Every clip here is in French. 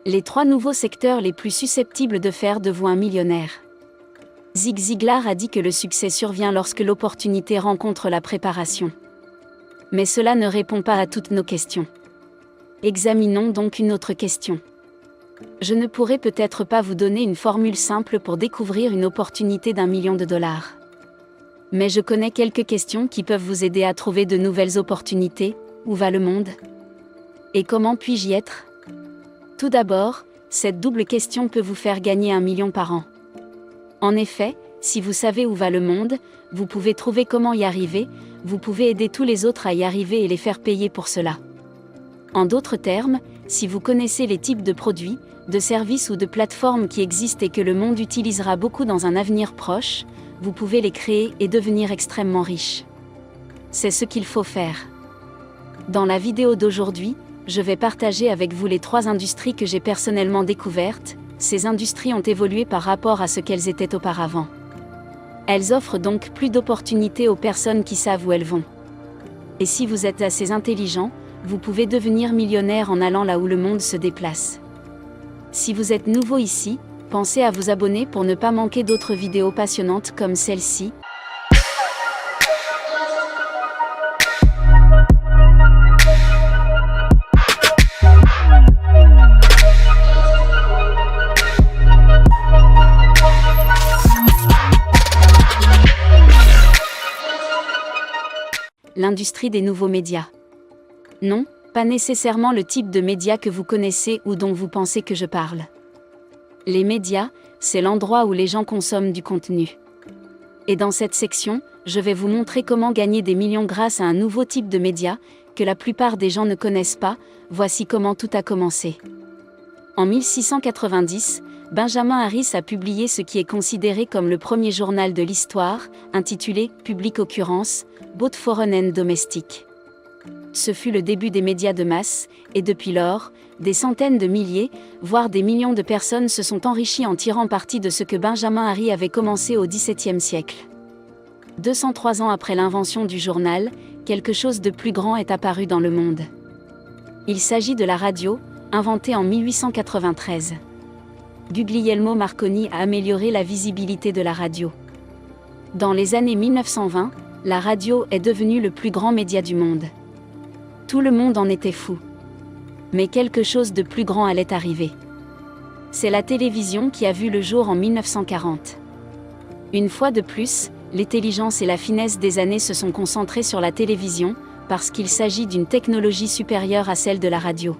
Les 3 nouveaux secteurs les plus susceptibles de faire de vous un millionnaire. Zig Ziglar a dit que le succès survient lorsque l'opportunité rencontre la préparation. Mais cela ne répond pas à toutes nos questions. Examinons donc une autre question. Je ne pourrais peut-être pas vous donner une formule simple pour découvrir une opportunité d'1 million de dollars. Mais je connais quelques questions qui peuvent vous aider à trouver de nouvelles opportunités. Où va le monde? Et comment puis-je y être? Tout d'abord, cette double question peut vous faire gagner 1 million par an. En effet, si vous savez où va le monde, vous pouvez trouver comment y arriver, vous pouvez aider tous les autres à y arriver et les faire payer pour cela. En d'autres termes, si vous connaissez les types de produits, de services ou de plateformes qui existent et que le monde utilisera beaucoup dans un avenir proche, vous pouvez les créer et devenir extrêmement riche. C'est ce qu'il faut faire. Dans la vidéo d'aujourd'hui, je vais partager avec vous les 3 industries que j'ai personnellement découvertes. Ces industries ont évolué par rapport à ce qu'elles étaient auparavant. Elles offrent donc plus d'opportunités aux personnes qui savent où elles vont. Et si vous êtes assez intelligent, vous pouvez devenir millionnaire en allant là où le monde se déplace. Si vous êtes nouveau ici, pensez à vous abonner pour ne pas manquer d'autres vidéos passionnantes comme celle-ci. L'industrie des nouveaux médias. Non, pas nécessairement le type de médias que vous connaissez ou dont vous pensez que je parle. Les médias, c'est l'endroit où les gens consomment du contenu. Et dans cette section, je vais vous montrer comment gagner des millions grâce à un nouveau type de médias, que la plupart des gens ne connaissent pas. Voici comment tout a commencé. En 1690, Benjamin Harris a publié ce qui est considéré comme le premier journal de l'histoire, intitulé « Public Occurrence, both foreign and domestic ». Ce fut le début des médias de masse, et depuis lors, des centaines de milliers, voire des millions de personnes se sont enrichies en tirant parti de ce que Benjamin Harris avait commencé au XVIIe siècle. 203 ans après l'invention du journal, quelque chose de plus grand est apparu dans le monde. Il s'agit de la radio, inventée en 1893. Guglielmo Marconi a amélioré la visibilité de la radio. Dans les années 1920, la radio est devenue le plus grand média du monde. Tout le monde en était fou. Mais quelque chose de plus grand allait arriver. C'est la télévision qui a vu le jour en 1940. Une fois de plus, l'intelligence et la finesse des années se sont concentrées sur la télévision, parce qu'il s'agit d'une technologie supérieure à celle de la radio.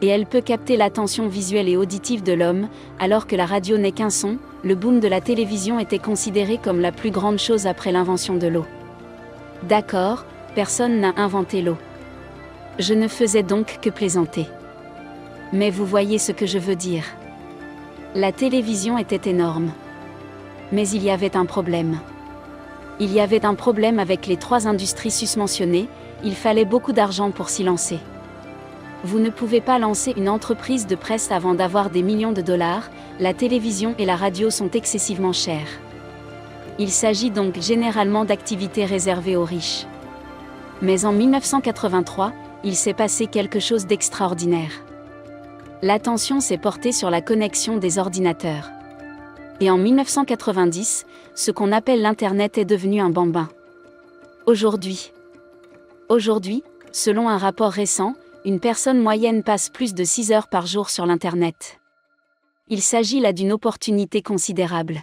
Et elle peut capter l'attention visuelle et auditive de l'homme, alors que la radio n'est qu'un son. Le boom de la télévision était considéré comme la plus grande chose après l'invention de l'eau. D'accord, personne n'a inventé l'eau. Je ne faisais donc que plaisanter. Mais vous voyez ce que je veux dire. La télévision était énorme. Mais il y avait un problème. Il y avait un problème avec les 3 industries susmentionnées, il fallait beaucoup d'argent pour s'y lancer. Vous ne pouvez pas lancer une entreprise de presse avant d'avoir des millions de dollars, la télévision et la radio sont excessivement chères. Il s'agit donc généralement d'activités réservées aux riches. Mais en 1983, il s'est passé quelque chose d'extraordinaire. L'attention s'est portée sur la connexion des ordinateurs. Et en 1990, ce qu'on appelle l'Internet est devenu un bambin. Aujourd'hui, selon un rapport récent, une personne moyenne passe plus de 6 heures par jour sur l'Internet. Il s'agit là d'une opportunité considérable.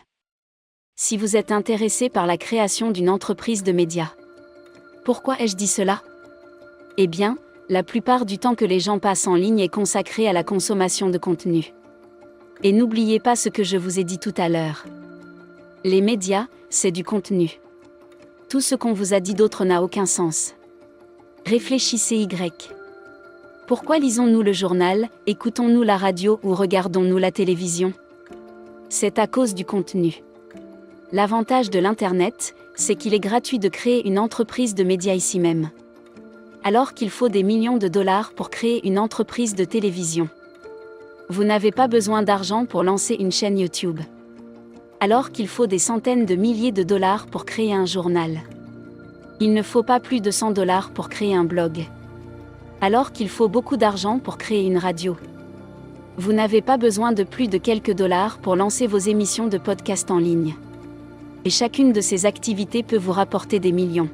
Si vous êtes intéressé par la création d'une entreprise de médias. Pourquoi ai-je dit cela? Eh bien, la plupart du temps que les gens passent en ligne est consacré à la consommation de contenu. Et n'oubliez pas ce que je vous ai dit tout à l'heure. Les médias, c'est du contenu. Tout ce qu'on vous a dit d'autre n'a aucun sens. Réfléchissez Y. Pourquoi lisons-nous le journal, écoutons-nous la radio ou regardons-nous la télévision? C'est à cause du contenu. L'avantage de l'Internet, c'est qu'il est gratuit de créer une entreprise de médias ici même. Alors qu'il faut des millions de dollars pour créer une entreprise de télévision. Vous n'avez pas besoin d'argent pour lancer une chaîne YouTube. Alors qu'il faut des centaines de milliers de dollars pour créer un journal. Il ne faut pas plus de 100 dollars pour créer un blog. Alors qu'il faut beaucoup d'argent pour créer une radio. Vous n'avez pas besoin de plus de quelques dollars pour lancer vos émissions de podcast en ligne. Et chacune de ces activités peut vous rapporter des millions.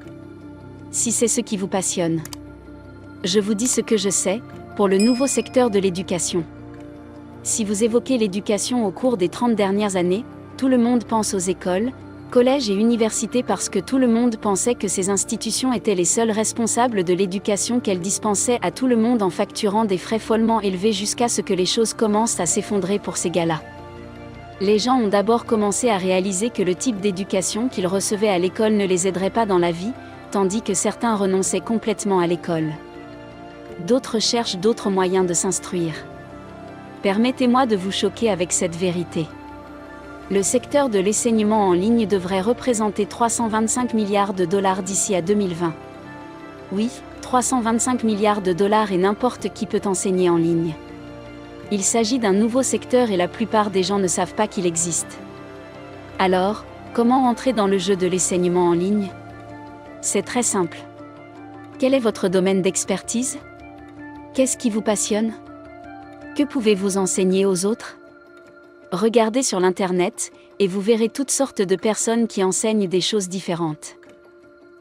Si c'est ce qui vous passionne. Je vous dis ce que je sais, pour le nouveau secteur de l'éducation. Si vous évoquez l'éducation au cours des 30 dernières années, tout le monde pense aux écoles, collèges et universités parce que tout le monde pensait que ces institutions étaient les seuls responsables de l'éducation qu'elles dispensaient à tout le monde en facturant des frais follement élevés jusqu'à ce que les choses commencent à s'effondrer pour ces gars-là. Les gens ont d'abord commencé à réaliser que le type d'éducation qu'ils recevaient à l'école ne les aiderait pas dans la vie, tandis que certains renonçaient complètement à l'école. D'autres cherchent d'autres moyens de s'instruire. Permettez-moi de vous choquer avec cette vérité. Le secteur de l'enseignement en ligne devrait représenter 325 milliards de dollars d'ici à 2020. Oui, 325 milliards de dollars et n'importe qui peut enseigner en ligne. Il s'agit d'un nouveau secteur et la plupart des gens ne savent pas qu'il existe. Alors, comment entrer dans le jeu de l'enseignement en ligne ? C'est très simple. Quel est votre domaine d'expertise ? Qu'est-ce qui vous passionne ? Que pouvez-vous enseigner aux autres ? Regardez sur l'Internet, et vous verrez toutes sortes de personnes qui enseignent des choses différentes.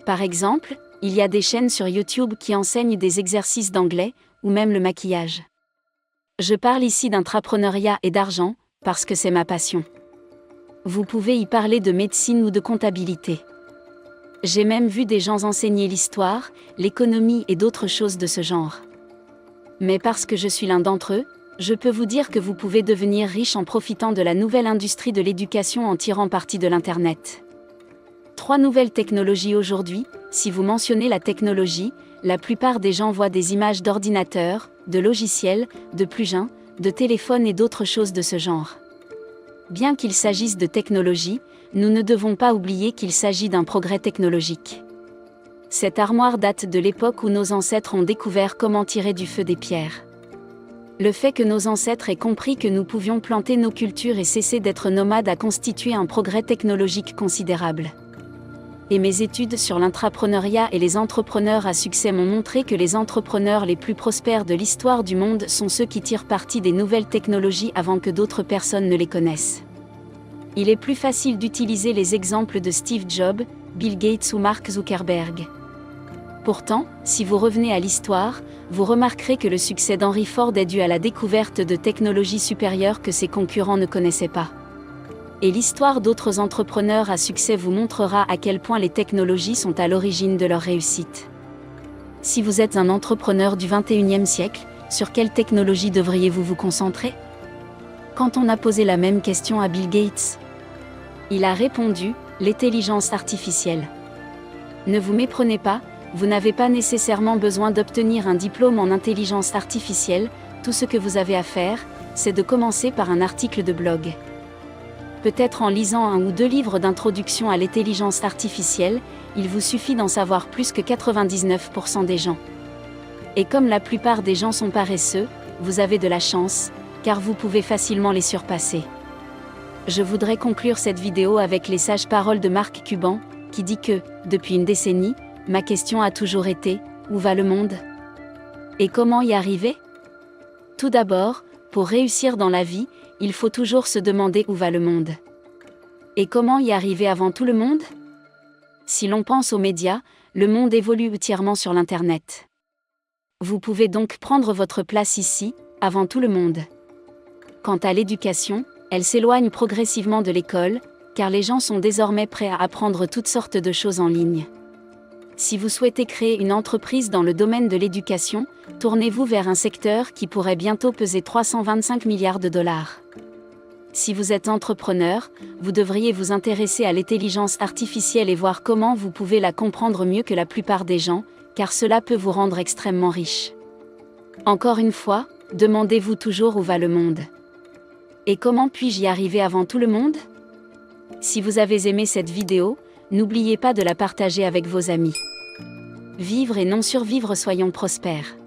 Par exemple, il y a des chaînes sur YouTube qui enseignent des exercices d'anglais, ou même le maquillage. Je parle ici d'intrapreneuriat et d'argent, parce que c'est ma passion. Vous pouvez y parler de médecine ou de comptabilité. J'ai même vu des gens enseigner l'histoire, l'économie et d'autres choses de ce genre. Mais parce que je suis l'un d'entre eux, je peux vous dire que vous pouvez devenir riche en profitant de la nouvelle industrie de l'éducation en tirant parti de l'Internet. 3 nouvelles technologies aujourd'hui. Si vous mentionnez la technologie, la plupart des gens voient des images d'ordinateurs, de logiciels, de plugins, de téléphones et d'autres choses de ce genre. Bien qu'il s'agisse de technologie, nous ne devons pas oublier qu'il s'agit d'un progrès technologique. Cette armoire date de l'époque où nos ancêtres ont découvert comment tirer du feu des pierres. Le fait que nos ancêtres aient compris que nous pouvions planter nos cultures et cesser d'être nomades a constitué un progrès technologique considérable. Et mes études sur l'intrapreneuriat et les entrepreneurs à succès m'ont montré que les entrepreneurs les plus prospères de l'histoire du monde sont ceux qui tirent parti des nouvelles technologies avant que d'autres personnes ne les connaissent. Il est plus facile d'utiliser les exemples de Steve Jobs, Bill Gates ou Mark Zuckerberg. Pourtant, si vous revenez à l'histoire, vous remarquerez que le succès d'Henry Ford est dû à la découverte de technologies supérieures que ses concurrents ne connaissaient pas. Et l'histoire d'autres entrepreneurs à succès vous montrera à quel point les technologies sont à l'origine de leur réussite. Si vous êtes un entrepreneur du 21e siècle, sur quelle technologie devriez-vous vous concentrer ? Quand on a posé la même question à Bill Gates, il a répondu « l'intelligence artificielle ». Ne vous méprenez pas, vous n'avez pas nécessairement besoin d'obtenir un diplôme en intelligence artificielle, tout ce que vous avez à faire, c'est de commencer par un article de blog. Peut-être en lisant 1 ou 2 livres d'introduction à l'intelligence artificielle, il vous suffit d'en savoir plus que 99% des gens. Et comme la plupart des gens sont paresseux, vous avez de la chance, car vous pouvez facilement les surpasser. Je voudrais conclure cette vidéo avec les sages paroles de Mark Cuban, qui dit que, depuis une décennie, ma question a toujours été, où va le monde ? Et comment y arriver ? Tout d'abord, pour réussir dans la vie, il faut toujours se demander où va le monde. Et comment y arriver avant tout le monde ? Si l'on pense aux médias, le monde évolue entièrement sur l'Internet. Vous pouvez donc prendre votre place ici, avant tout le monde. Quant à l'éducation, elle s'éloigne progressivement de l'école, car les gens sont désormais prêts à apprendre toutes sortes de choses en ligne. Si vous souhaitez créer une entreprise dans le domaine de l'éducation, tournez-vous vers un secteur qui pourrait bientôt peser 325 milliards de dollars. Si vous êtes entrepreneur, vous devriez vous intéresser à l'intelligence artificielle et voir comment vous pouvez la comprendre mieux que la plupart des gens, car cela peut vous rendre extrêmement riche. Encore une fois, demandez-vous toujours où va le monde. Et comment puis-je y arriver avant tout le monde ? Si vous avez aimé cette vidéo, n'oubliez pas de la partager avec vos amis. Vivre et non survivre, soyons prospères.